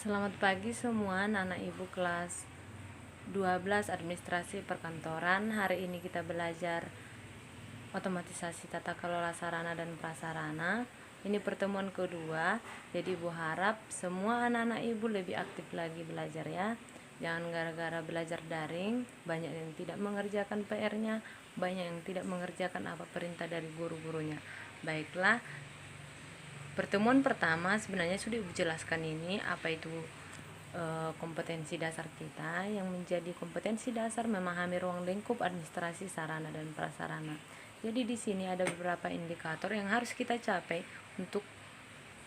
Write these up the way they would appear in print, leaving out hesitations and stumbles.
Selamat pagi semua anak ibu kelas 12 administrasi perkantoran. Hari ini kita belajar otomatisasi tata kelola sarana dan prasarana. Ini pertemuan kedua, jadi ibu harap semua anak-anak ibu lebih aktif lagi belajar ya. Jangan gara-gara belajar daring banyak yang tidak mengerjakan PR-nya, banyak yang tidak mengerjakan apa perintah dari guru-gurunya. Baiklah, pertemuan pertama sebenarnya sudah ibu jelaskan ini apa itu kompetensi dasar kita. Yang menjadi kompetensi dasar memahami ruang lingkup administrasi sarana dan prasarana. Jadi di sini ada beberapa indikator yang harus kita capai untuk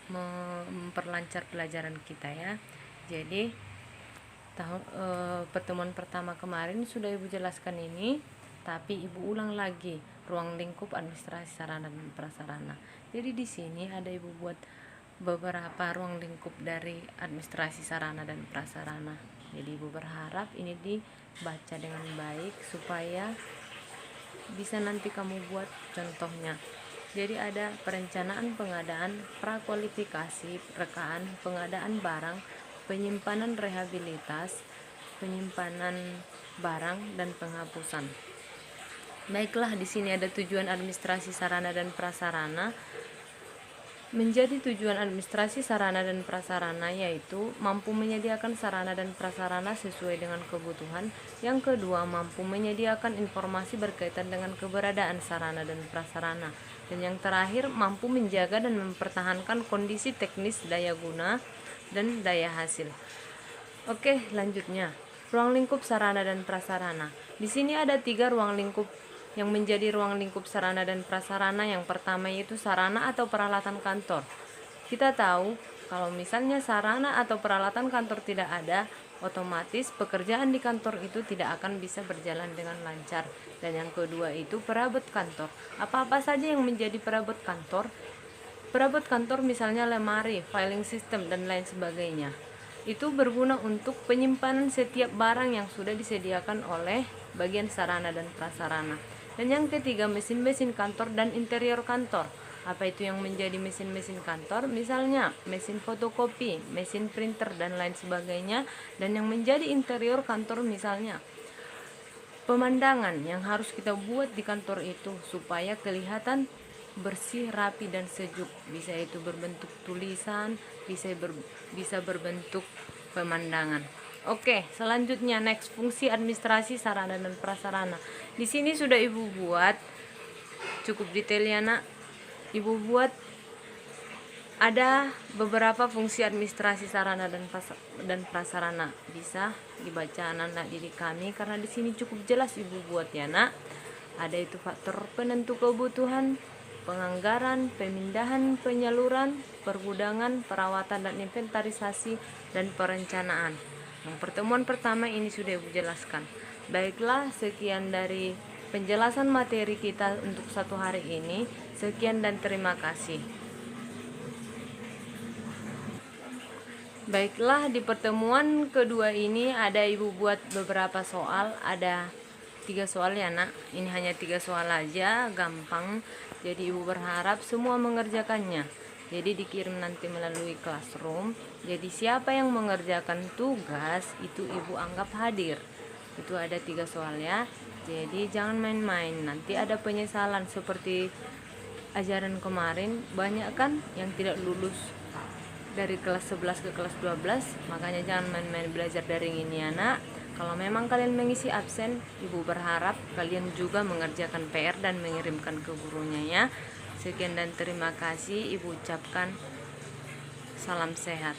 memperlancar pelajaran kita ya. Jadi pertemuan pertama kemarin sudah ibu jelaskan ini, tapi ibu ulang lagi ruang lingkup administrasi sarana dan prasarana. Jadi di sini ada ibu buat beberapa ruang lingkup dari administrasi sarana dan prasarana. Jadi ibu berharap ini dibaca dengan baik supaya bisa nanti kamu buat contohnya. Jadi ada perencanaan pengadaan, prakualifikasi, rekaan, pengadaan barang, penyimpanan rehabilitas, penyimpanan barang dan penghapusan. Baiklah, di sini ada tujuan administrasi sarana dan prasarana. Menjadi tujuan administrasi sarana dan prasarana yaitu mampu menyediakan sarana dan prasarana sesuai dengan kebutuhan. Yang kedua, mampu menyediakan informasi berkaitan dengan keberadaan sarana dan prasarana. Dan yang terakhir, mampu menjaga dan mempertahankan kondisi teknis, daya guna, dan daya hasil. Oke, lanjutnya. Ruang lingkup sarana dan prasarana. Di sini ada 3 ruang lingkup yang menjadi ruang lingkup sarana dan prasarana. Yang pertama yaitu sarana atau peralatan kantor. Kita tahu kalau misalnya sarana atau peralatan kantor tidak ada, otomatis pekerjaan di kantor itu tidak akan bisa berjalan dengan lancar. Dan yang kedua itu perabot kantor. Apa-apa saja yang menjadi perabot kantor? Perabot kantor misalnya lemari, filing system, dan lain sebagainya. Itu berguna untuk penyimpanan setiap barang yang sudah disediakan oleh bagian sarana dan prasarana. Dan yang ketiga, mesin-mesin kantor dan interior kantor. Apa itu yang menjadi mesin-mesin kantor? Misalnya mesin fotokopi, mesin printer, dan lain sebagainya. Dan yang menjadi interior kantor misalnya pemandangan yang harus kita buat di kantor itu supaya kelihatan bersih, rapi, dan sejuk. Bisa itu berbentuk tulisan, bisa berbentuk pemandangan. Oke, selanjutnya next, fungsi administrasi sarana dan prasarana. Di sini sudah ibu buat cukup detail ya nak. Ibu buat ada beberapa fungsi administrasi sarana dan prasarana. Bisa dibaca anak-anak didik kami karena di sini cukup jelas ibu buat ya nak. Ada itu faktor penentu kebutuhan, penganggaran, pemindahan, penyaluran, pergudangan, perawatan dan inventarisasi, dan perencanaan. Yang pertemuan pertama ini sudah ibu jelaskan. Baiklah, sekian dari penjelasan materi kita untuk satu hari ini. Sekian dan terima kasih. Baiklah, di pertemuan kedua ini ada ibu buat beberapa soal. Ada 3 soal ya nak. Ini hanya 3 soal aja, gampang. Jadi ibu berharap semua mengerjakannya. Jadi dikirim nanti melalui classroom. Jadi siapa yang mengerjakan tugas itu ibu anggap hadir. Itu ada 3 soal ya. Jadi jangan main-main, nanti ada penyesalan seperti ajaran kemarin. Banyak kan yang tidak lulus dari kelas 11 ke kelas 12. Makanya jangan main-main belajar daring ini ya nak. Kalau memang kalian mengisi absen, ibu berharap kalian juga mengerjakan PR dan mengirimkan ke gurunya ya. Sekian dan terima kasih, ibu ucapkan salam sehat.